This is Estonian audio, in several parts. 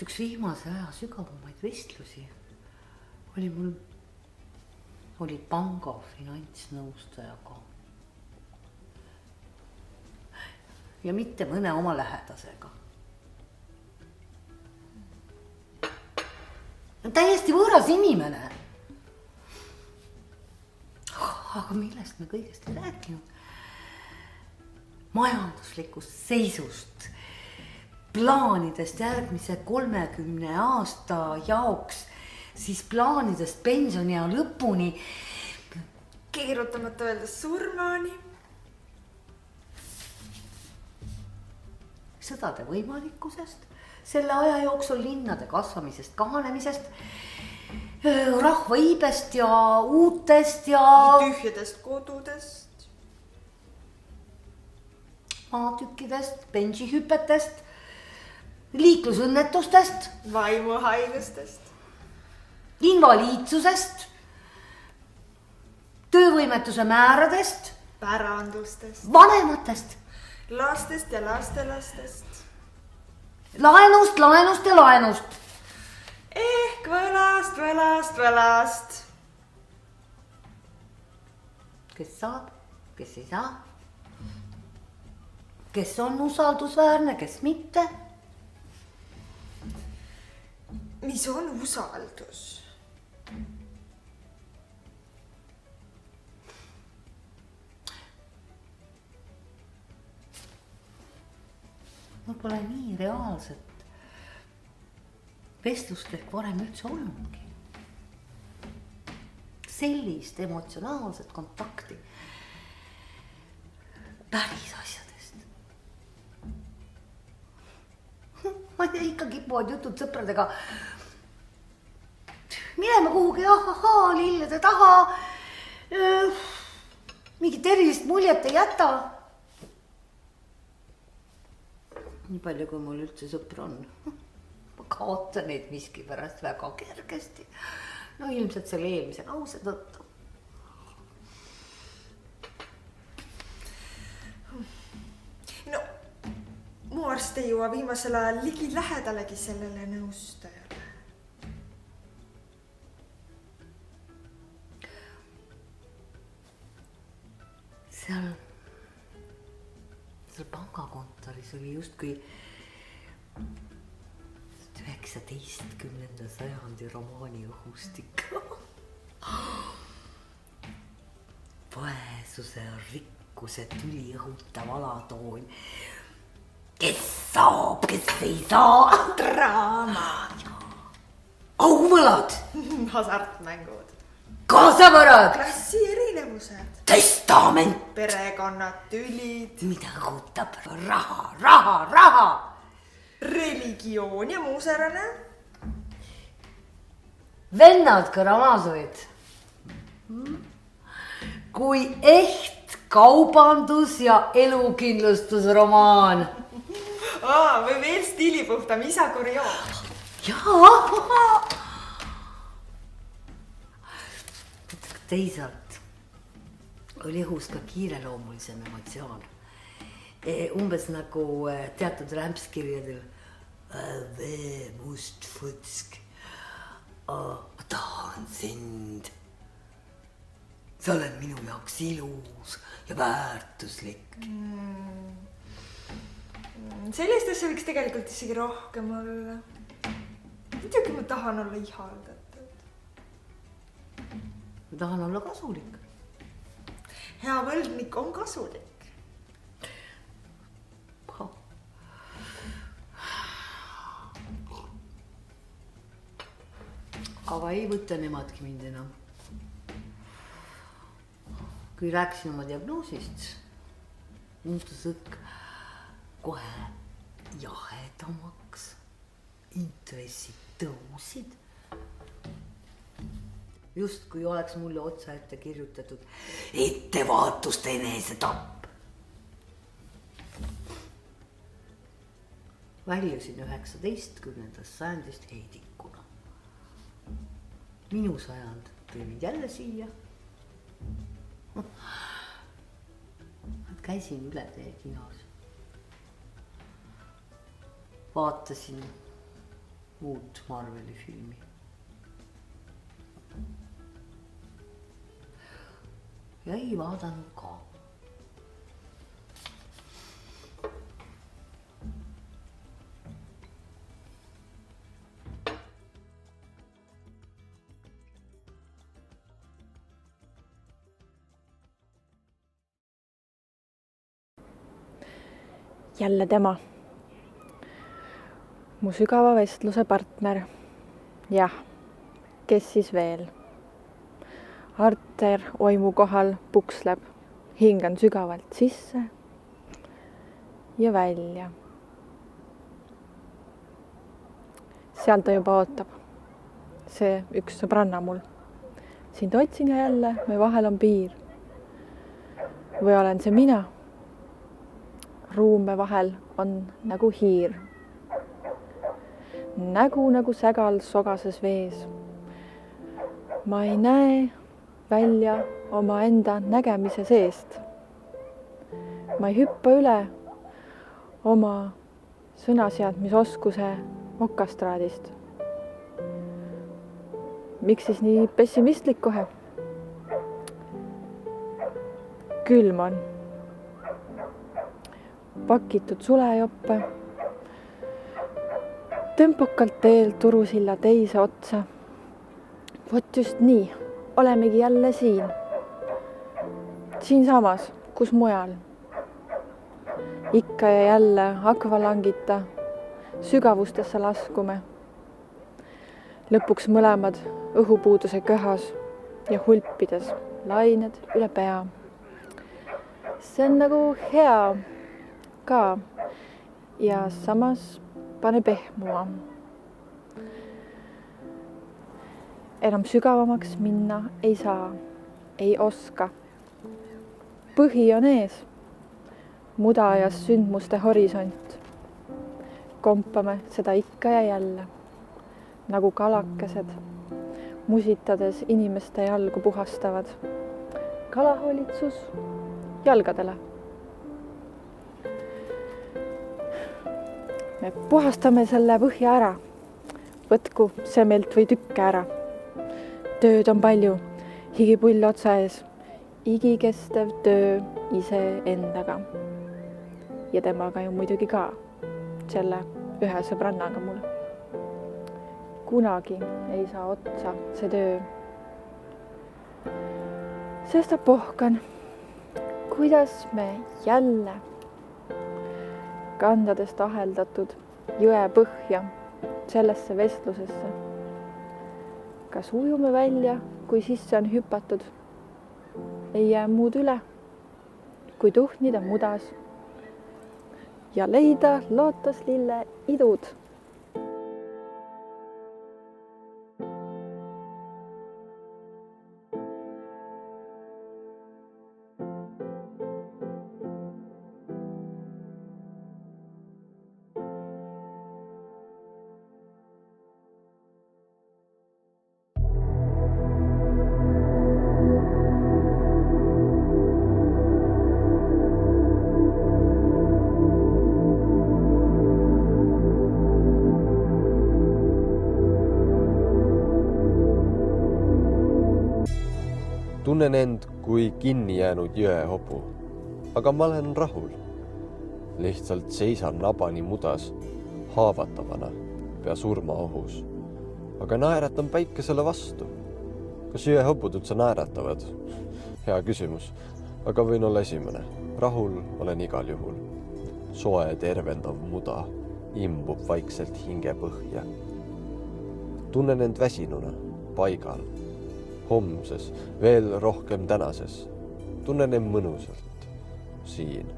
üks viimase aja sügavamaid vestlusi oli panga finantsnõustajaga. Ja mitte mõne oma lähedasega. Täiesti võõras inimene. Aga millest me kõigest ei rääkinud? Majanduslikust seisust, plaanidest järgmise 30 aasta jaoks, siis plaanidest pensioniea lõpuni. Keerutamata öeldes surmani. Sõdade võimalikkusest, selle aja jooksul linnade kasvamisest, kahanemisest, rahva iibest ja uutest ja tühjadest kodudest, maatükkidest, bensihüpetest, liiklusõnnetustest, vaimuhaigustest, invaliidsusest, töövõimetuse määradest, pärandustest, vanematest, lastest ja lastelastest, laenust ja laenust. Ehk võlast. Kes saab, kes ei saa. Kes on usaldusväärne, kes mitte. Mis on usaldus? Mul pole nii reaalset vestlust ehk varem üldse olnudki. Sellist emotsionaalset kontakti päris asjadest. Ma ei tea, ikka kipuvad jutud sõpradega minema kuhugi lillede taha. Mingit erilist muljet ei jäta. Nii palju, kui mul üldse sõpra on. Ma kaotan neid miski pärast väga kergesti. No ilmselt selle eelmise lause tõttu. No, mu arst ei jõua viimasel ajal ligi lähedalegi sellele nõustajale. Seal pangakontoris oli justkui 19. sajandi romaani õhustik. Vaesuse, rikkuse, tüli õhutav alatoon. Kes saab, kes ei saa, draama. Auvõlad. Hasartmängud. Kaasavarad. Klassi erinevused. Testament. Perekonnad, tülid. Mida õhutab raha. Religioon ja muu säärane. Vennad Karamazovid. Kui eht kaubandus ja elukindlustusromaan. Või veel stiilipuhtam isa kurioon. Jaa. Teisalt oli õhus ka kiireloomulisem emotsioon. Umbes nagu teatud rämpskirjadel. Must futsk. Ma tahan sind. Sa oled minu jaoks ilus ja väärtuslik. Sellistesse võiks tegelikult isegi rohkem olla. Muidugi ma tahan olla ihaldatud. Ma tahan olla kasulik. Hea võldnik on kasulik. Aga ei võtta nemadki mind enam. Kui rääkisin oma diagnoosist, muutus õhk kohe jahedamaks. Intressid tõusid. Just kui oleks mulle otsa ette kirjutatud ettevaatust enesetapp. Väljusin 19. sajandist heidikuna. Minu sajand tõi mind jälle siia. Käisin üle teie kinos. Vaatasin uut Marveli filmi. Ja ei vaadanud ka. Jälle tema. Mu sügava vestluse partner. Jah, kes siis veel? Arter oimu kohal puksleb. Hingan sügavalt sisse ja välja. Seal ta juba ootab. See üks sõbranna mul. Sind otsin ja jälle me vahel on piir. Või olen see mina? Ruume vahel on nagu hiir. Nägu nagu sägal sogases vees. Ma ei näe välja oma enda nägemise seest. Ma ei hüppa üle oma sõnaseadmisoskuse okastraadist. Miks siis nii pessimistlik kohe? Külm on. Pakitud sulejoppe. Tempokalt teel turusilla teise otsa. Vot just nii, olemegi jälle siin. Siin samas, kus mujal. Ikka ja jälle akvalangita sügavustesse laskume. Lõpuks mõlemad õhupuuduse köhas ja hulpides lained üle pea. See on nagu hea ka ja samas pane pehmua. Enam sügavamaks minna ei saa, ei oska. Põhi on ees, mudajas sündmuste horisont. Kompame seda ikka ja jälle, nagu kalakesed, musitades inimeste jalgu puhastavad. Kalahoolitsus jalgadele. Me puhastame selle põhja ära. Võtku semelt või tükke ära. Tööd on palju, higipull otsa ees. Igikestev töö ise endaga. Ja temaga ju muidugi ka. Selle ühe sõbrannaga mul. Kunagi ei saa otsa see töö. Sest pohkan, kuidas me jälle kandadest aheldatud jõe põhja sellesse vestlusesse. Kas ujume välja, kui sisse on hüpatud? Ei jää muud üle, kui tuhnida mudas ja leida lootuslille idud. Tunnen end kui kinni jäänud jõehobu, aga ma olen rahul. Lihtsalt seisan nabani mudas, haavatavana, pea surmaohus. Aga naeratan päikesele vastu. Kas jõehobud üldse naeratavad? Hea küsimus, aga võin olla esimene. Rahul olen igal juhul. Soe tervendav muda imbub vaikselt hinge põhja. Tunnen end väsinuna, paigal. Homses, veel rohkem tänases. Tunnen end mõnusalt. Siin.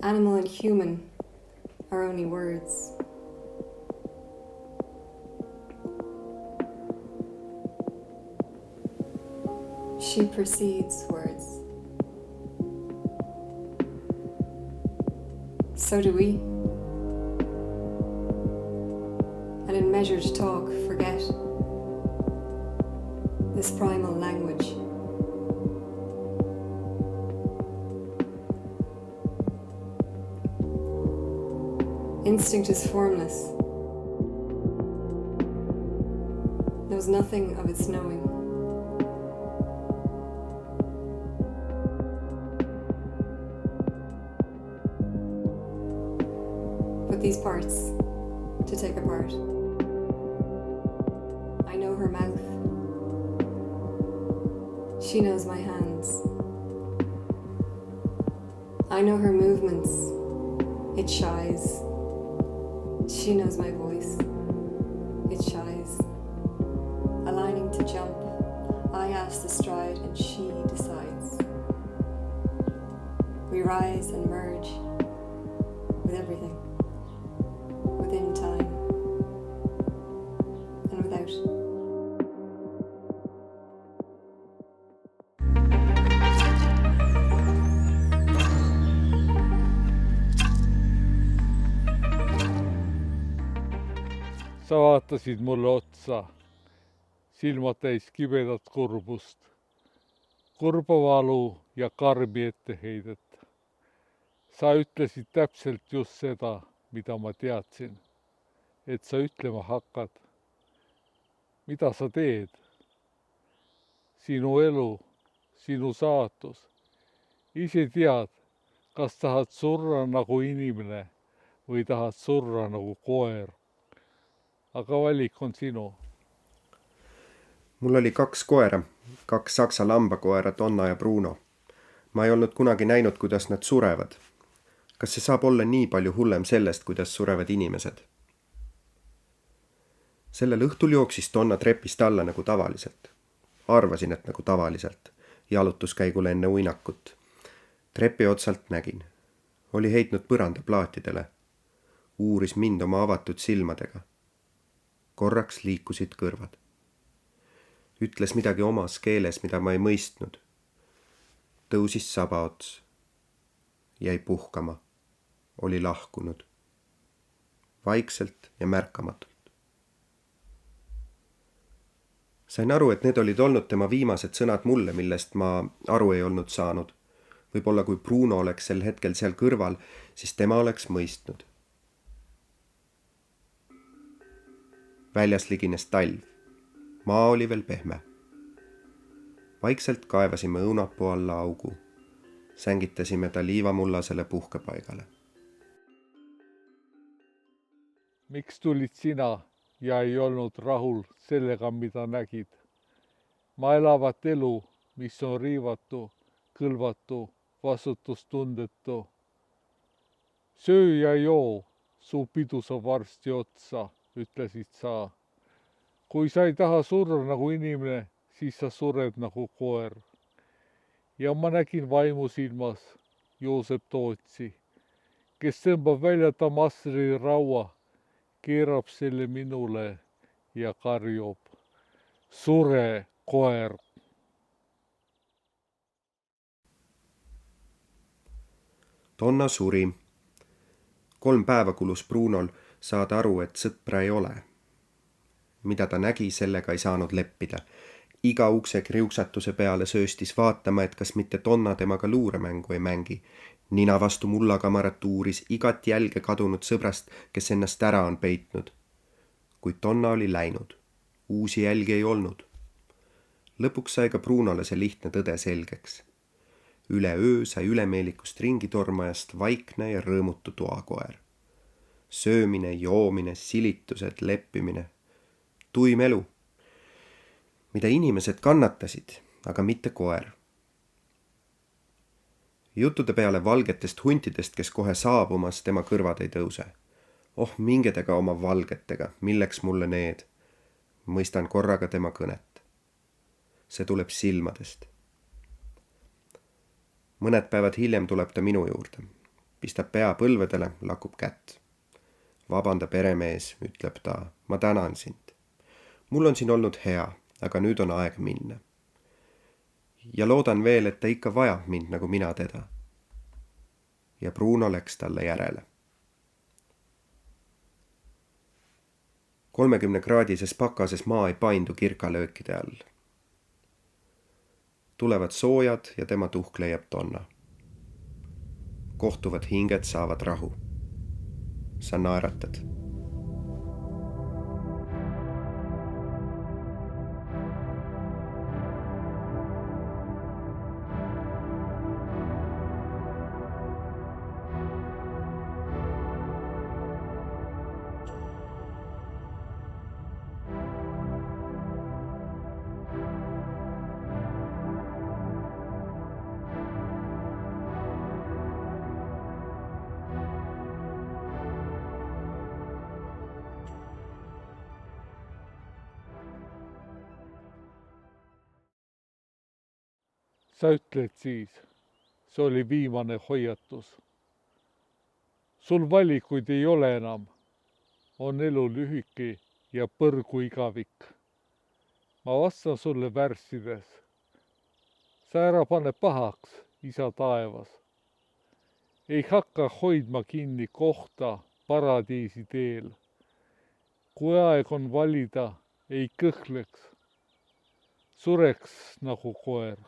Animal and human are only words. She precedes words. So do we. And in measured talk, forget. this primal language. Instinct is formless, knows nothing of its knowing. Put these parts to take apart. I know her mouth. She knows my hands. I know her movements. It shies. She knows my voice. It shies. Aligning to jump, I ask to stride and she decides. We rise and merge with everything, within time and without. Sa vaatasid mulle otsa, silmad täis kibedat kurbust, kurba valu ja karmi etteheidet. Sa ütlesid täpselt just seda, mida ma teadsin, et sa ütlema hakkad. Mida sa teed? Sinu elu, sinu saatus. Ise tead, kas tahad surra nagu inimene või tahad surra nagu koer. Aga valik on sinu. Mul oli 2 koera, 2 saksa lambakoera, Donna ja Bruno. Ma ei olnud kunagi näinud, kuidas nad surevad. Kas see saab olla nii palju hullem sellest, kuidas surevad inimesed? Sellel õhtul jooksis Donna trepist alla nagu tavaliselt. Arvasin, et nagu tavaliselt. Jalutuskäigule enne uinakut. Trepi otsalt nägin. Oli heitnud põranda plaatidele. Uuris mind oma avatud silmadega. Korraks liikusid kõrvad. Ütles midagi omas keeles, mida ma ei mõistnud. Tõusis sabaots. Jäi puhkama. Oli lahkunud. Vaikselt ja märkamatult. Sain aru, et need olid olnud tema viimased sõnad mulle, millest ma aru ei olnud saanud. Võib-olla kui Bruno oleks sel hetkel seal kõrval, siis tema oleks mõistnud. Väljas ligines talv. Maa oli veel pehme. Vaikselt kaevasime õunapuu alla augu. Sängitasime ta liivamullasele puhkepaigale. Miks tulid sina ja ei olnud rahul sellega, mida nägid? Ma elavat elu, mis on riivatu, kõlvatu, vastutustundetu. Söö ja joo, su pidu saab varsti otsa, ütlesid sa. Kui sa ei taha surra nagu inimene, siis sa sured nagu koer. Ja ma nägin vaimu silmas Joosep Tootsi, kes tõmbab välja Damasri raua, keerab selle minule ja karjub. Sure, koer! Donna suri. 3 päeva kulus Brunol saada aru, et sõpra ei ole. Mida ta nägi, sellega ei saanud leppida. Iga ukse kriuksatuse peale sööstis vaatama, et kas mitte Donna temaga luuremängu ei mängi. Nina vastu mullakamarat uuris igat jälge kadunud sõbrast, kes ennast ära on peitnud. Kuid Donna oli läinud. Uusi jälgi ei olnud. Lõpuks sai ka Brunole see lihtne tõde selgeks. Üle öö sai ülemeelikust ringitormajast vaikne ja rõõmutu toakoer. Söömine, joomine, silitused, leppimine. Tuim elu, mida inimesed kannatasid, aga mitte koer. Juttude peale valgetest huntidest, kes kohe saabumas, tema kõrvad ei tõuse. Oh, mingedega oma valgetega, milleks mulle need? Mõistan korraga tema kõnet. See tuleb silmadest. Mõned päevad hiljem tuleb ta minu juurde. Pistab pea põlvedele, lakub kätt. Vabanda peremees, ütleb ta, ma tänan sind. Mul on siin olnud hea, aga nüüd on aeg minna. Ja loodan veel, et ta ikka vajab mind, nagu mina teda. Ja Bruno läks talle järele. 30-kraadises pakases maa ei paindu kirkalöökide all. tulevad soojad ja tema tuhk leiab Donna. Kohtuvad hinged saavad rahu. Sa naeratad. Sa ütled siis, see oli viimane hoiatus. Sul valikuid ei ole enam. On elu lühike ja põrgu igavik. Ma vastan sulle värssides. Sa ära pane pahaks, isa taevas. Ei hakka hoidma kinni kohta paradiisi teel. Kui aeg on valida, ei kõhkleks. Sureks nagu koer.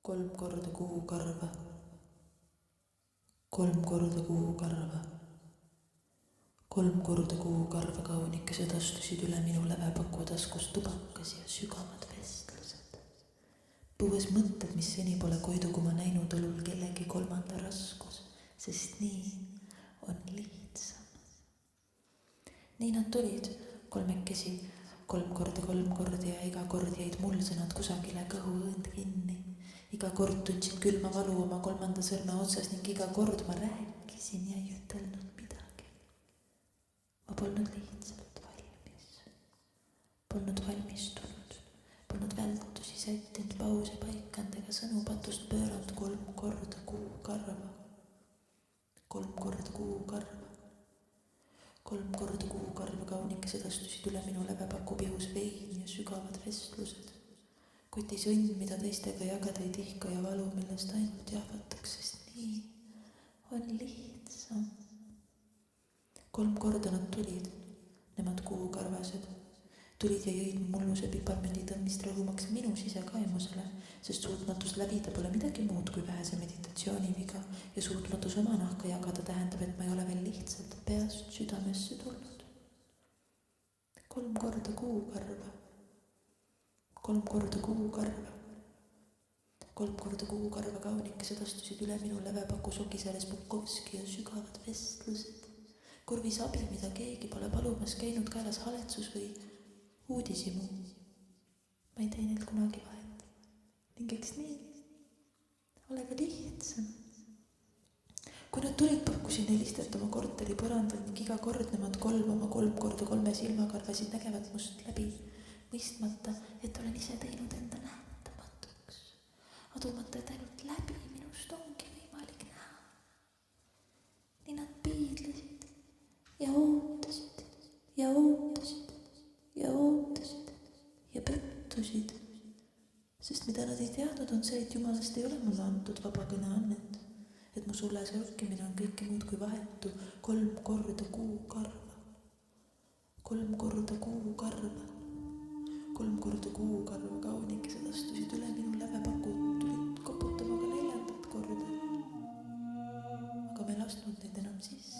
Kolm korda kuukarva, 3 korda kuukarva, 3 korda kuukarva kaunikesed astusid üle minu lävepakua taskust tubakas ja sügavad vestlused. Põues mõtted, mis seni pole koidukuma näinud õlul kellegi kolmanda raskus, sest nii on lihtsam. Nii nad tulid, kolmekesi, 3 korda ja iga kord jäid mul sõnad kusagile kõhu õõnd kinni. Iga kord tundsin külma valu oma 3. sõrme otsas ning iga kord ma rääkisin ja ei ütelnud midagi. Ma polnud lihtsalt valmis. Polnud valmistunud, polnud vältusi sättinud pause paikand ega sõnu patust pööranud 3 korda kuukarva. 3 korda kuukarva. 3 korda kuukarva kaunikesed astusid üle minu lävepaku pihus vein ja sügavad vestlused. Kotis õnn, mida teistega jagada ei tihka ja valu, millest ainult jahvataks, sest nii on lihtsam. 3 korda nad tulid, nemad kuukarvased. Tulid ja jõid mulluse piparmendi tõmmist rõhumaks minu sisekaimusele, sest suutmatus läbida pole midagi muud kui vähese meditatsiooniviga ja suutmatus oma nahka jagada tähendab, et ma ei ole veel lihtsalt peast südamesse tulnud. 3 korda kuukarva. 3 korda kuukarva. 3 korda kuukarva kaunikesed astusid üle minu levepaku sokiseles Bukovski ja sügavad vestlused. Kurvis abi, mida keegi pole palumas, käinud kaelas haletsus või uudisimu. Ma ei tee neil kunagi vahet. Ning eks nii ole ka lihtsam. Kui nad tulid, pakkusin helistelt oma korteri põrandal ning iga kord nemad 3 korda 3 silmakarvasid nägevad must läbi, mõistmata, et olen ise teinud enda nähtamatuks. Adumata, et ainult läbi minust ongi võimalik näha. Nii nad piidlesid ja ootasid ja ootasid ja ootasid ja pettusid, sest mida nad ei teadnud on see, et Jumalast ei ole mulle antud vabakõne annet, et mu sules rokkimine on kõike muud kui vahetu. 3 korda kuukarva. 3 korda kuukarva. 3 korda kuukarva kaunikesed astusid üle minu lävepakud, tulid koputama ka 4. korda. Aga me ei lasknud neid enam sisse.